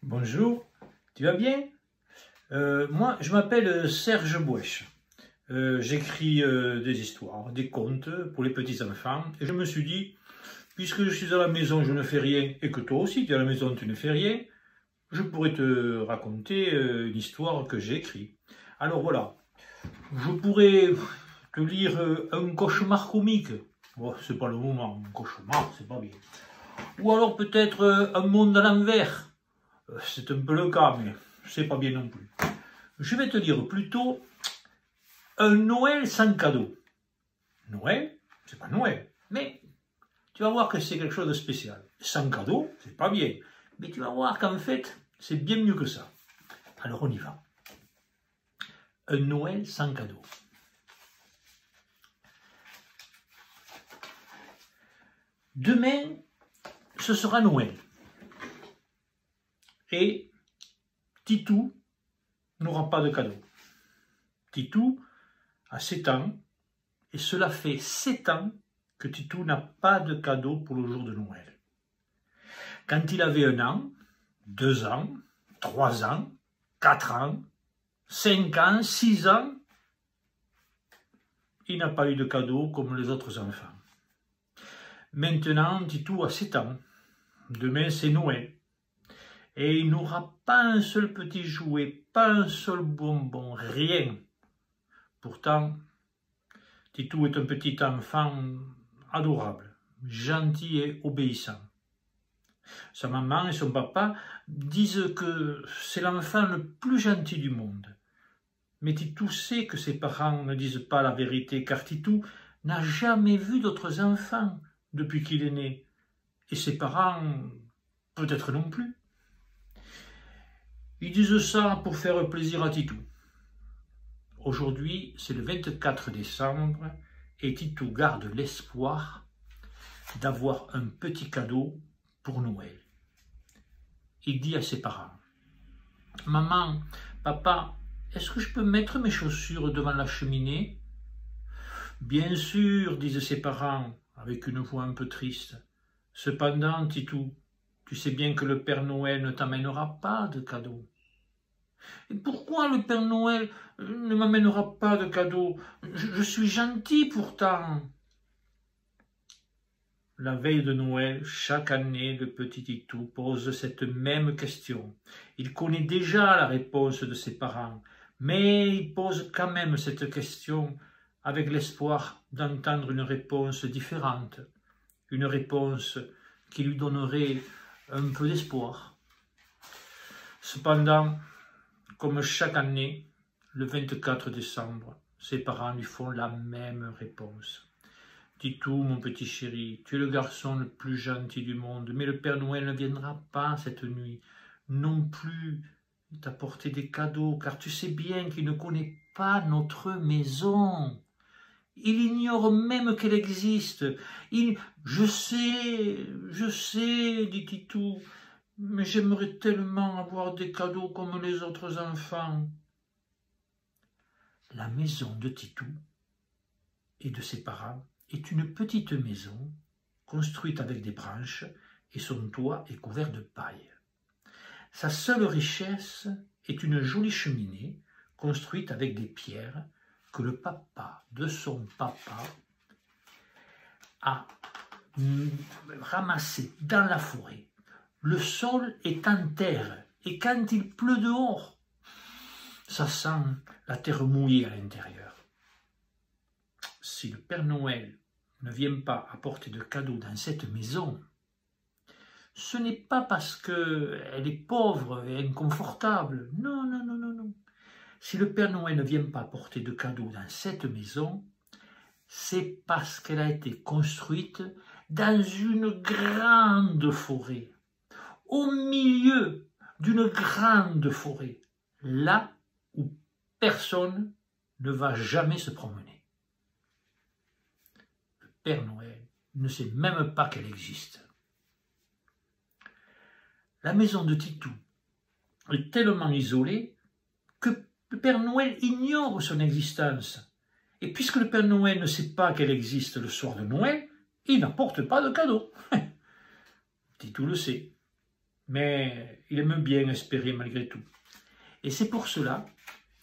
Bonjour, tu vas bien? Moi, je m'appelle Serge Bouèche. J'écris des histoires, des contes pour les petits-enfants. Et je me suis dit, puisque je suis à la maison, je ne fais rien, et que toi aussi, tu es à la maison, tu ne fais rien, je pourrais te raconter une histoire que j'ai écrite. Alors voilà, je pourrais te lire un cauchemar comique. Bon, c'est pas le moment, un cauchemar, c'est pas bien. Ou alors peut-être un monde à l'envers. C'est un peu le cas, mais c'est pas bien non plus. Je vais te dire plutôt un Noël sans cadeau. Noël, c'est pas Noël, mais tu vas voir que c'est quelque chose de spécial. Sans cadeau, c'est pas bien, mais tu vas voir qu'en fait, c'est bien mieux que ça. Alors on y va. Un Noël sans cadeau. Demain, ce sera Noël. Et Titou n'aura pas de cadeau. Titou a 7 ans, et cela fait 7 ans que Titou n'a pas de cadeau pour le jour de Noël. Quand il avait 1 an, 2 ans, 3 ans, 4 ans, 5 ans, 6 ans, il n'a pas eu de cadeau comme les autres enfants. Maintenant, Titou a 7 ans. Demain, c'est Noël. Et il n'aura pas un seul petit jouet, pas un seul bonbon, rien. Pourtant, Titou est un petit enfant adorable, gentil et obéissant. Sa maman et son papa disent que c'est l'enfant le plus gentil du monde. Mais Titou sait que ses parents ne disent pas la vérité, car Titou n'a jamais vu d'autres enfants depuis qu'il est né. Et ses parents, peut-être non plus. Ils disent ça pour faire plaisir à Titou. Aujourd'hui, c'est le 24 décembre et Titou garde l'espoir d'avoir un petit cadeau pour Noël. Il dit à ses parents, « Maman, papa, est-ce que je peux mettre mes chaussures devant la cheminée ?»« Bien sûr, disent ses parents, avec une voix un peu triste. Cependant, Titou, tu sais bien que le Père Noël ne t'amènera pas de cadeau. »« Et pourquoi le Père Noël ne m'amènera pas de cadeau? Je suis gentil pourtant. » La veille de Noël, chaque année, le petit Titou pose cette même question. Il connaît déjà la réponse de ses parents, mais il pose quand même cette question avec l'espoir d'entendre une réponse différente, une réponse qui lui donnerait un peu d'espoir. Cependant, comme chaque année, le 24 décembre, ses parents lui font la même réponse. « Titou, mon petit chéri, tu es le garçon le plus gentil du monde, mais le Père Noël ne viendra pas cette nuit, non plus t'apporter des cadeaux, car tu sais bien qu'il ne connaît pas notre maison. Il ignore même qu'elle existe. Je sais, dit Titou, mais j'aimerais tellement avoir des cadeaux comme les autres enfants. » La maison de Titou et de ses parents est une petite maison construite avec des branches et son toit est couvert de paille. Sa seule richesse est une jolie cheminée construite avec des pierres que le papa de son papa a ramassées dans la forêt. Le sol est en terre et quand il pleut dehors, ça sent la terre mouillée à l'intérieur. Si le Père Noël ne vient pas apporter de cadeaux dans cette maison, ce n'est pas parce qu'elle est pauvre et inconfortable. Non, non, non, non, non. Si le Père Noël ne vient pas apporter de cadeaux dans cette maison, c'est parce qu'elle a été construite dans une grande forêt, au milieu d'une grande forêt, là où personne ne va jamais se promener. Le Père Noël ne sait même pas qu'elle existe. La maison de Titou est tellement isolée que le Père Noël ignore son existence. Et puisque le Père Noël ne sait pas qu'elle existe le soir de Noël, il n'apporte pas de cadeau. Titou le sait. mais il aime bien espérer malgré tout. Et c'est pour cela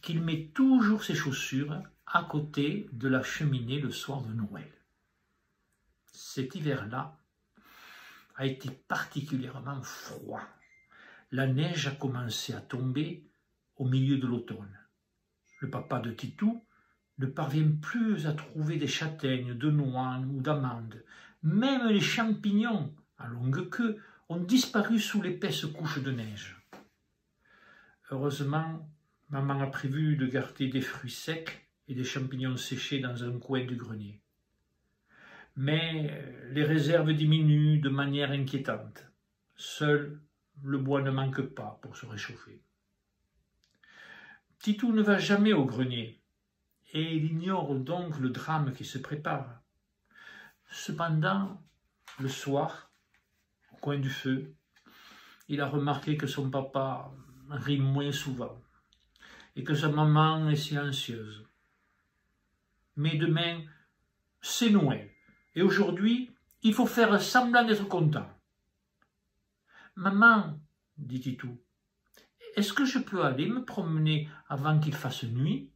qu'il met toujours ses chaussures à côté de la cheminée le soir de Noël. Cet hiver-là a été particulièrement froid. La neige a commencé à tomber au milieu de l'automne. Le papa de Titou ne parvient plus à trouver des châtaignes, de noix ou d'amandes. Même les champignons à longue queue ont disparu sous l'épaisse couche de neige. Heureusement, maman a prévu de garder des fruits secs et des champignons séchés dans un coin du grenier. Mais les réserves diminuent de manière inquiétante. Seul le bois ne manque pas pour se réchauffer. Titou ne va jamais au grenier et il ignore donc le drame qui se prépare. Cependant, le soir, au coin du feu, il a remarqué que son papa rit moins souvent et que sa maman est silencieuse. Mais demain, c'est Noël et aujourd'hui, il faut faire semblant d'être content. « Maman, dit Titou, est-ce que je peux aller me promener avant qu'il fasse nuit ?»«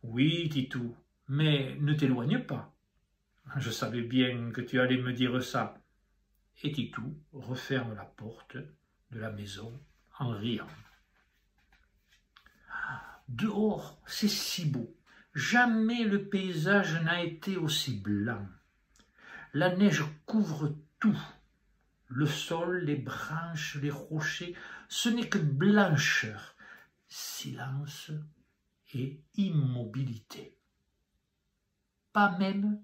Oui, Titou, mais ne t'éloigne pas. Je savais bien que tu allais me dire ça. » Et Titou referme la porte de la maison en riant. Dehors, c'est si beau. Jamais le paysage n'a été aussi blanc. La neige couvre tout. Le sol, les branches, les rochers, ce n'est que blancheur, silence et immobilité. Pas même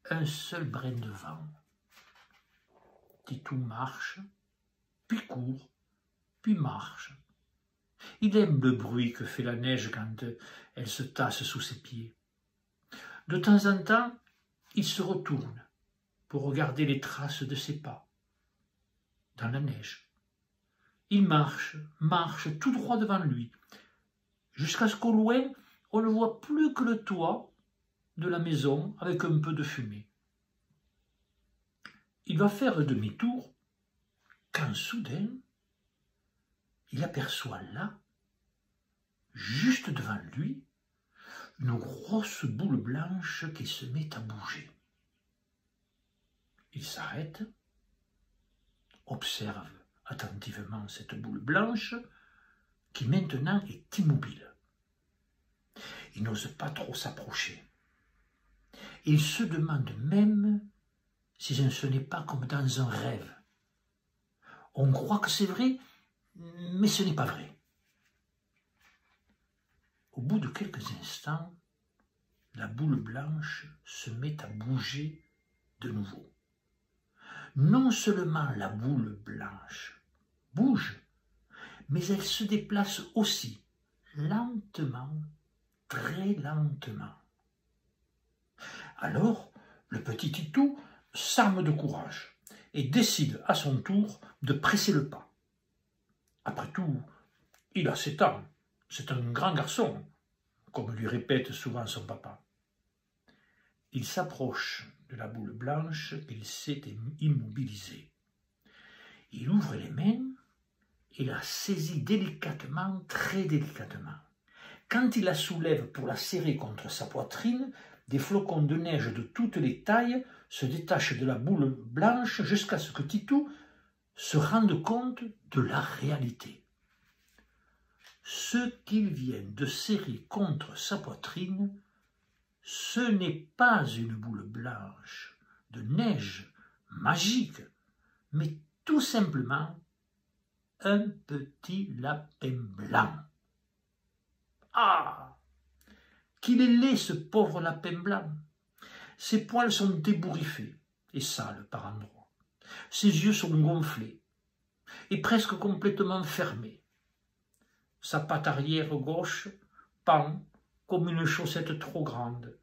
un seul brin de vent. Titou marche, puis court, puis marche. Il aime le bruit que fait la neige quand elle se tasse sous ses pieds. De temps en temps, il se retourne pour regarder les traces de ses pas dans la neige. Il marche tout droit devant lui, jusqu'à ce qu'au loin, on ne voit plus que le toit de la maison avec un peu de fumée. Il va faire demi-tour quand soudain, il aperçoit là, juste devant lui, une grosse boule blanche qui se met à bouger. Il s'arrête, observe attentivement cette boule blanche qui maintenant est immobile. Il n'ose pas trop s'approcher. Il se demande même si ce n'est pas comme dans un rêve. On croit que c'est vrai, mais ce n'est pas vrai. Au bout de quelques instants, la boule blanche se met à bouger de nouveau. Non seulement la boule blanche bouge, mais elle se déplace aussi, lentement, très lentement. Alors, le petit Titou s'arme de courage et décide à son tour de presser le pas. Après tout, il a 7 ans, c'est un grand garçon, comme lui répète souvent son papa. Il s'approche de la boule blanche qu'il s'est immobilisée. Il ouvre les mains et la saisit délicatement, très délicatement. Quand il la soulève pour la serrer contre sa poitrine, des flocons de neige de toutes les tailles se détachent de la boule blanche jusqu'à ce que Titou se rende compte de la réalité. Ce qu'il vient de serrer contre sa poitrine, ce n'est pas une boule blanche de neige magique, mais tout simplement un petit lapin blanc. Ah! Qu'il est laid, ce pauvre lapin blanc. Ses poils sont débouriffés et sales par endroits. Ses yeux sont gonflés et presque complètement fermés. Sa patte arrière gauche pend comme une chaussette trop grande,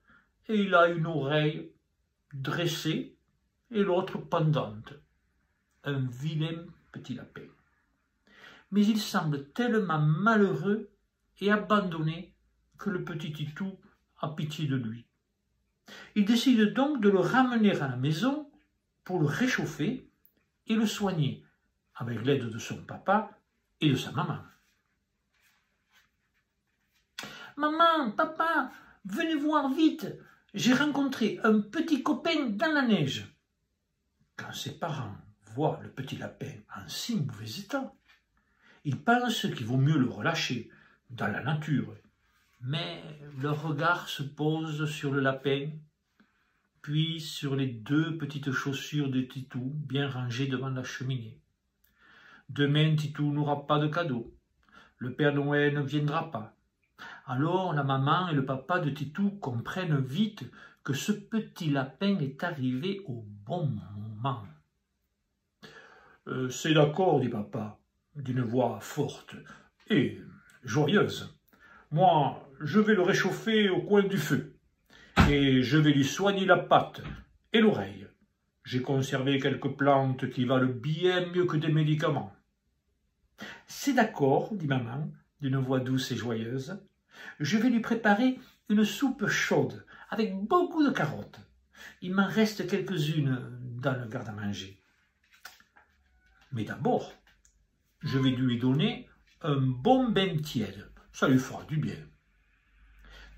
et il a une oreille dressée et l'autre pendante. Un vilain petit lapin. Mais il semble tellement malheureux et abandonné que le petit Titou a pitié de lui. Il décide donc de le ramener à la maison pour le réchauffer et le soigner, avec l'aide de son papa et de sa maman. « Maman, papa, venez voir vite, j'ai rencontré un petit copain dans la neige. » Quand ses parents voient le petit lapin en si mauvais état, ils pensent qu'il vaut mieux le relâcher dans la nature. Mais leur regard se pose sur le lapin, puis sur les 2 petites chaussures de Titou bien rangées devant la cheminée. Demain, Titou n'aura pas de cadeau. Le Père Noël ne viendra pas. Alors la maman et le papa de Titou comprennent vite que ce petit lapin est arrivé au bon moment. « C'est d'accord, dit papa, d'une voix forte et joyeuse. Moi, je vais le réchauffer au coin du feu, et je vais lui soigner la patte et l'oreille. J'ai conservé quelques plantes qui valent bien mieux que des médicaments. »« C'est d'accord, dit maman, d'une voix douce et joyeuse. Je vais lui préparer une soupe chaude, avec beaucoup de carottes. Il m'en reste quelques-unes dans le garde-à-manger. Mais d'abord, je vais lui donner un bon bain tiède. Ça lui fera du bien. »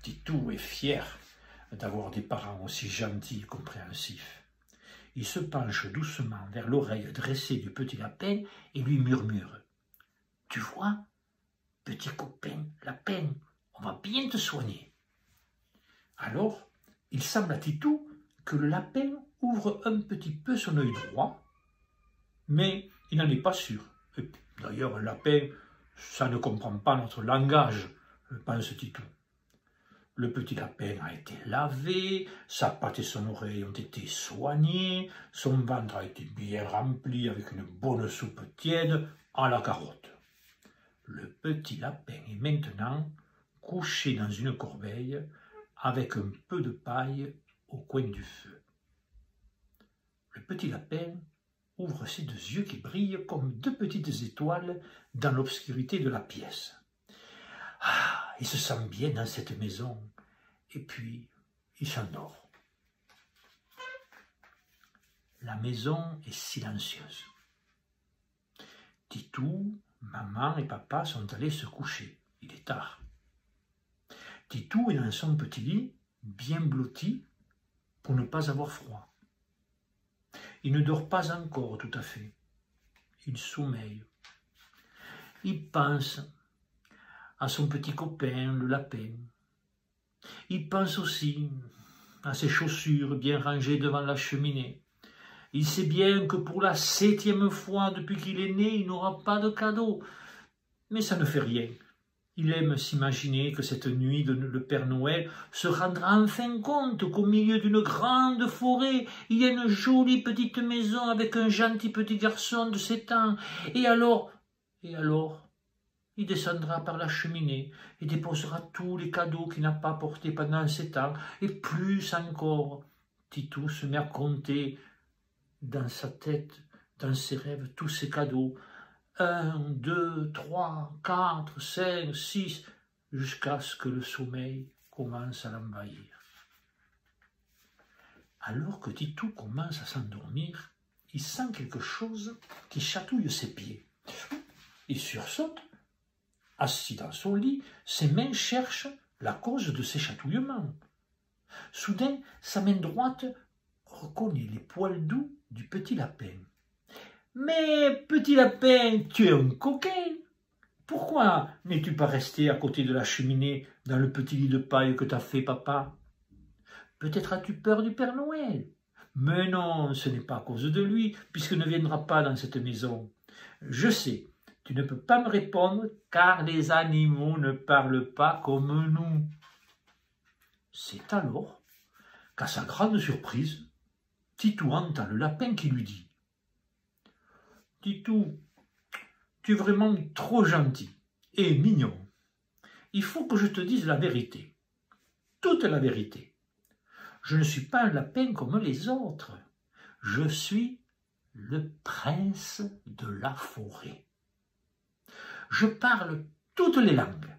Titou est fier d'avoir des parents aussi gentils et compréhensifs. Il se penche doucement vers l'oreille dressée du petit lapin et lui murmure. « Tu vois, petit copain lapin, on va bien te soigner. » Alors, il semble à Titou que le lapin ouvre un petit peu son œil droit, mais il n'en est pas sûr. D'ailleurs, un lapin, ça ne comprend pas notre langage, pense Titou. Le petit lapin a été lavé, sa patte et son oreille ont été soignées, son ventre a été bien rempli avec une bonne soupe tiède à la carotte. Le petit lapin est maintenant couché dans une corbeille avec un peu de paille au coin du feu. Le petit lapin ouvre ses 2 yeux qui brillent comme 2 petites étoiles dans l'obscurité de la pièce. Ah, il se sent bien dans cette maison, et puis il s'endort. La maison est silencieuse. Titou, maman et papa sont allés se coucher. Il est tard. Titou est dans son petit lit, bien blotti, pour ne pas avoir froid. Il ne dort pas encore tout à fait. Il sommeille. Il pense à son petit copain, le lapin. Il pense aussi à ses chaussures bien rangées devant la cheminée. Il sait bien que pour la 7e fois depuis qu'il est né, il n'aura pas de cadeau. Mais ça ne fait rien. Il aime s'imaginer que cette nuit, le Père Noël se rendra enfin compte qu'au milieu d'une grande forêt, il y a une jolie petite maison avec un gentil petit garçon de 7 ans. Et alors, il descendra par la cheminée et déposera tous les cadeaux qu'il n'a pas portés pendant 7 ans. Et plus encore, Titou se met à compter dans sa tête, dans ses rêves, tous ces cadeaux. 1, 2, 3, 4, 5, 6, jusqu'à ce que le sommeil commence à l'envahir. Alors que Titou commence à s'endormir, il sent quelque chose qui chatouille ses pieds. Il sursaute, assis dans son lit, ses mains cherchent la cause de ces chatouillements. Soudain, sa main droite reconnaît les poils doux du petit lapin. « Mais, petit lapin, tu es un coquin. Pourquoi n'es-tu pas resté à côté de la cheminée dans le petit lit de paille que t'a fait papa? Peut-être as-tu peur du Père Noël? Mais non, ce n'est pas à cause de lui, puisqu'il ne viendra pas dans cette maison. Je sais, tu ne peux pas me répondre, car les animaux ne parlent pas comme nous. » C'est alors qu'à sa grande surprise, Titou entend le lapin qui lui dit: « Titou, tu es vraiment trop gentil et mignon. Il faut que je te dise la vérité, toute la vérité. Je ne suis pas un lapin comme les autres. Je suis le prince de la forêt. Je parle toutes les langues,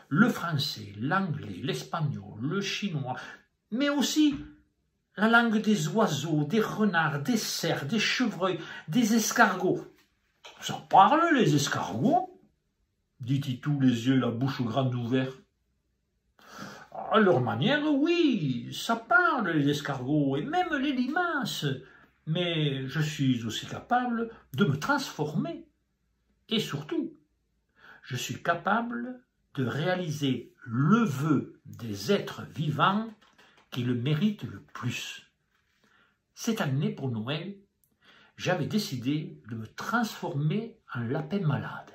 le français, l'anglais, l'espagnol, le chinois, mais aussi la langue des oiseaux, des renards, des cerfs, des chevreuils, des escargots. Ça parle, les escargots, dit Titou, les yeux et la bouche grande ouverts. À leur manière, oui, ça parle, les escargots, et même les limaces. Mais je suis aussi capable de me transformer. Et surtout, je suis capable de réaliser le vœu des êtres vivants qui le méritent le plus. Cette année, pour Noël, j'avais décidé de me transformer en lapin malade.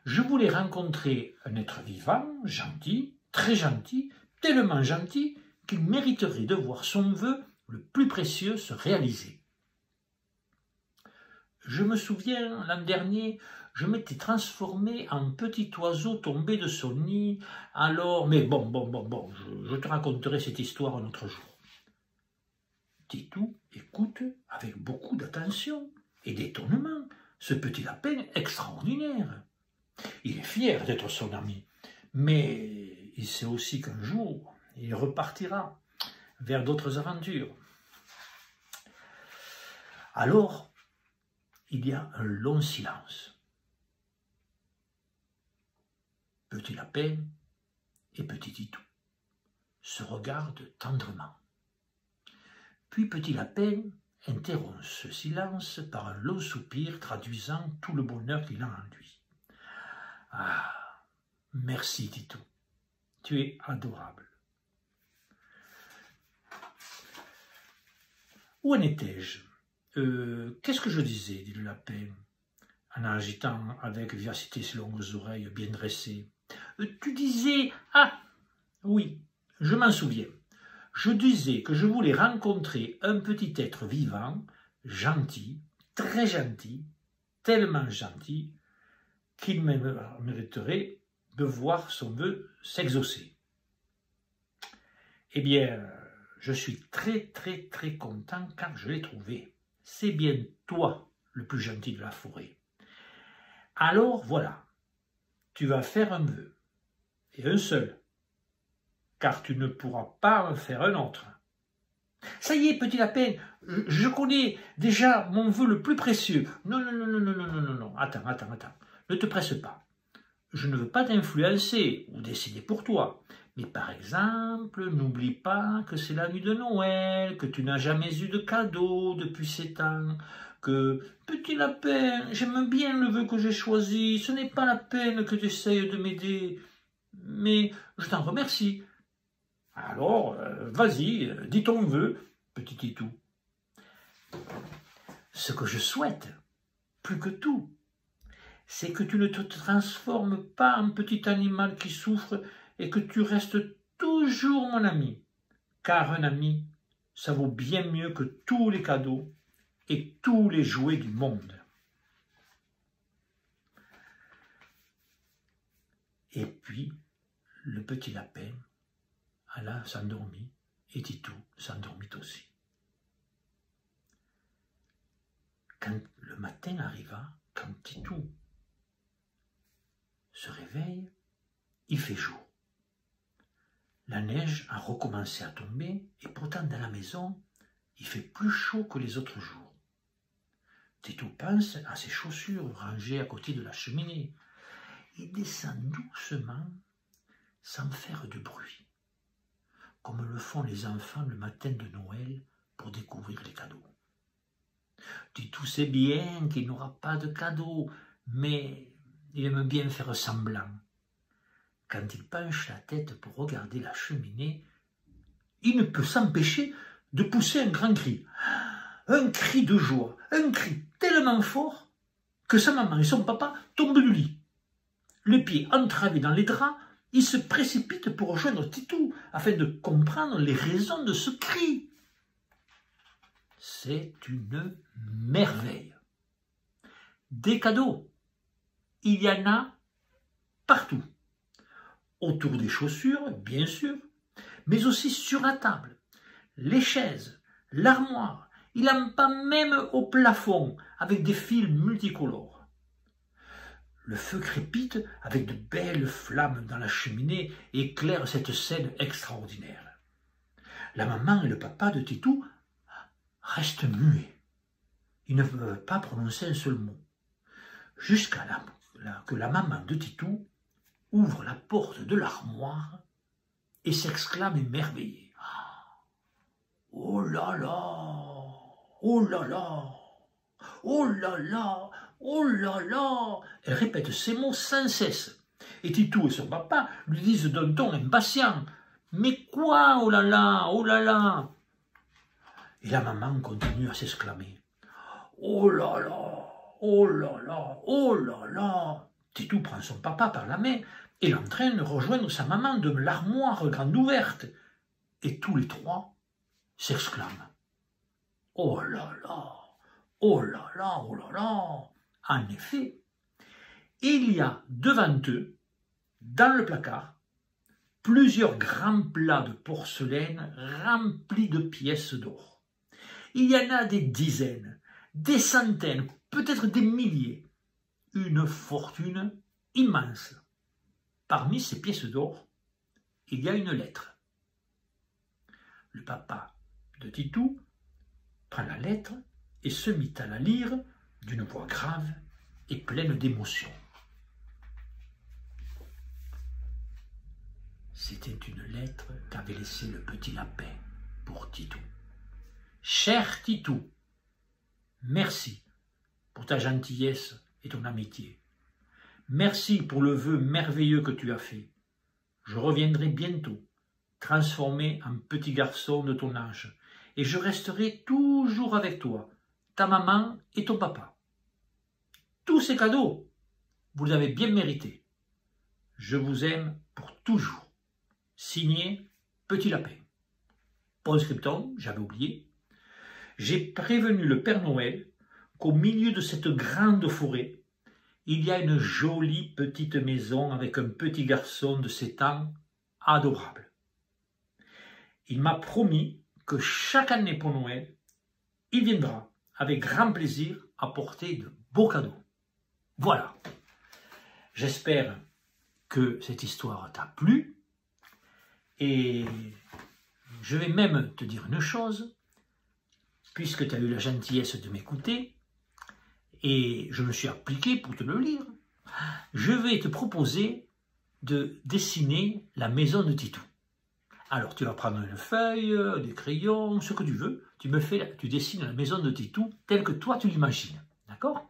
Je voulais rencontrer un être vivant, gentil, très gentil, tellement gentil qu'il mériterait de voir son vœu le plus précieux se réaliser. Je me souviens, l'an dernier, je m'étais transformé en petit oiseau tombé de son nid, alors... Mais bon, je te raconterai cette histoire un autre jour. Titou écoute avec beaucoup d'attention et d'étonnement ce petit lapin extraordinaire. Il est fier d'être son ami, mais il sait aussi qu'un jour, il repartira vers d'autres aventures. Alors, il y a un long silence. Petit lapin et petit Titou se regardent tendrement. Puis Petit Lapin interrompt ce silence par un long soupir traduisant tout le bonheur qu'il a en lui. « Ah, merci Titou, tu es adorable. » Où en étais-je? Qu'est-ce que je disais, dit le lapin, en agitant avec vivacité ses longues oreilles bien dressées. Tu disais... Ah, oui, je m'en souviens. Je disais que je voulais rencontrer un petit être vivant, gentil, très gentil, tellement gentil, qu'il mériterait de voir son vœu s'exaucer. Eh bien, je suis très content car je l'ai trouvé. C'est bien toi le plus gentil de la forêt. Alors voilà, tu vas faire un vœu, et un seul, car tu ne pourras pas en faire un autre. Ça y est, petit lapin, je connais déjà mon vœu le plus précieux. Non, attends, ne te presse pas. Je ne veux pas t'influencer ou décider pour toi. Mais par exemple, n'oublie pas que c'est la nuit de Noël, que tu n'as jamais eu de cadeau depuis 7 ans, que, petit lapin, j'aime bien le vœu que j'ai choisi, ce n'est pas la peine que tu essayes de m'aider, mais je t'en remercie. Alors, vas-y, dis ton vœu, petit Titou. Ce que je souhaite, plus que tout, c'est que tu ne te transformes pas en petit animal qui souffre et que tu restes toujours mon ami. Car un ami, ça vaut bien mieux que tous les cadeaux et tous les jouets du monde. Et puis, le petit lapin alla s'endormit et Titou s'endormit aussi. Quand le matin arriva, quand Titou se réveille, il fait jour. La neige a recommencé à tomber et pourtant dans la maison, il fait plus chaud que les autres jours. Titou pense à ses chaussures rangées à côté de la cheminée. Il descend doucement sans faire de bruit, comme le font les enfants le matin de Noël pour découvrir les cadeaux. Titou sait bien qu'il n'aura pas de cadeaux, mais il aime bien faire semblant. Quand il penche la tête pour regarder la cheminée, il ne peut s'empêcher de pousser un grand cri. Un cri de joie, un cri tellement fort que sa maman et son papa tombent du lit. Les pieds entravés dans les draps, il se précipite pour rejoindre Titou afin de comprendre les raisons de ce cri. C'est une merveille. Des cadeaux, il y en a partout. Autour des chaussures, bien sûr, mais aussi sur la table, les chaises, l'armoire. Il en peint même au plafond avec des fils multicolores. Le feu crépite avec de belles flammes dans la cheminée et éclaire cette scène extraordinaire. La maman et le papa de Titou restent muets. Ils ne peuvent pas prononcer un seul mot. jusqu'à que la maman de Titou ouvre la porte de l'armoire et s'exclame émerveillée. « Oh là là! Oh là là! Oh là là! Oh là là !» Elle répète ces mots sans cesse. Et Titou et son papa lui disent d'un ton impatient. « Mais quoi? Oh là là! Oh là là !» Et la maman continue à s'exclamer. « Oh là là! Oh là là! Oh là là !» Titou prend son papa par la main et l'entraîne de rejoindre sa maman de l'armoire grande ouverte. Et tous les trois s'exclament. « Oh là là! Oh là là! Oh là là !» En effet, il y a devant eux, dans le placard, plusieurs grands plats de porcelaine remplis de pièces d'or. Il y en a des dizaines, des centaines, peut-être des milliers. Une fortune immense. Parmi ces pièces d'or, il y a une lettre. Le papa de Titou prend la lettre et se mit à la lire d'une voix grave et pleine d'émotion. C'était une lettre qu'avait laissée le petit lapin pour Titou. « Cher Titou, merci pour ta gentillesse et ton amitié. Merci pour le vœu merveilleux que tu as fait. Je reviendrai bientôt, transformé en petit garçon de ton âge, et je resterai toujours avec toi, ta maman et ton papa. Tous ces cadeaux, vous les avez bien mérités. Je vous aime pour toujours. Signé Petit Lapin. » Post-scriptum, j'avais oublié. J'ai prévenu le Père Noël qu'au milieu de cette grande forêt, il y a une jolie petite maison avec un petit garçon de 7 ans adorable. Il m'a promis que chaque année pour Noël, il viendra avec grand plaisir apporter de beaux cadeaux. Voilà. J'espère que cette histoire t'a plu et je vais même te dire une chose, puisque tu as eu la gentillesse de m'écouter et je me suis appliqué pour te le lire, je vais te proposer de dessiner la maison de Titou. Alors tu vas prendre une feuille, des crayons, ce que tu veux, tu dessines la maison de Titou telle que toi tu l'imagines, d'accord?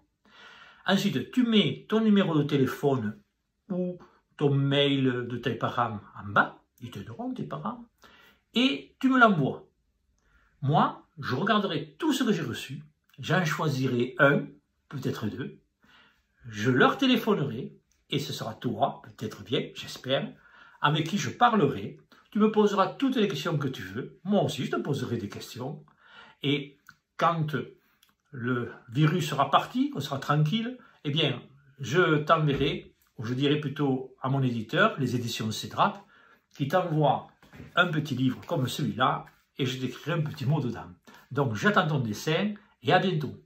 Ensuite, tu mets ton numéro de téléphone ou ton mail de tes parents en bas, ils t'aideront tes parents, et tu me l'envoies. Moi, je regarderai tout ce que j'ai reçu, j'en choisirai un, peut-être deux, je leur téléphonerai, et ce sera toi, peut-être bien, j'espère, avec qui je parlerai. Tu me poseras toutes les questions que tu veux, moi aussi je te poserai des questions, et quand le virus sera parti, qu'on sera tranquille, eh bien, je t'enverrai, ou je dirai plutôt à mon éditeur, les éditions Cédrap, qui t'envoie un petit livre comme celui-là, et je t'écrirai un petit mot dedans. Donc, j'attends ton dessin, et à bientôt.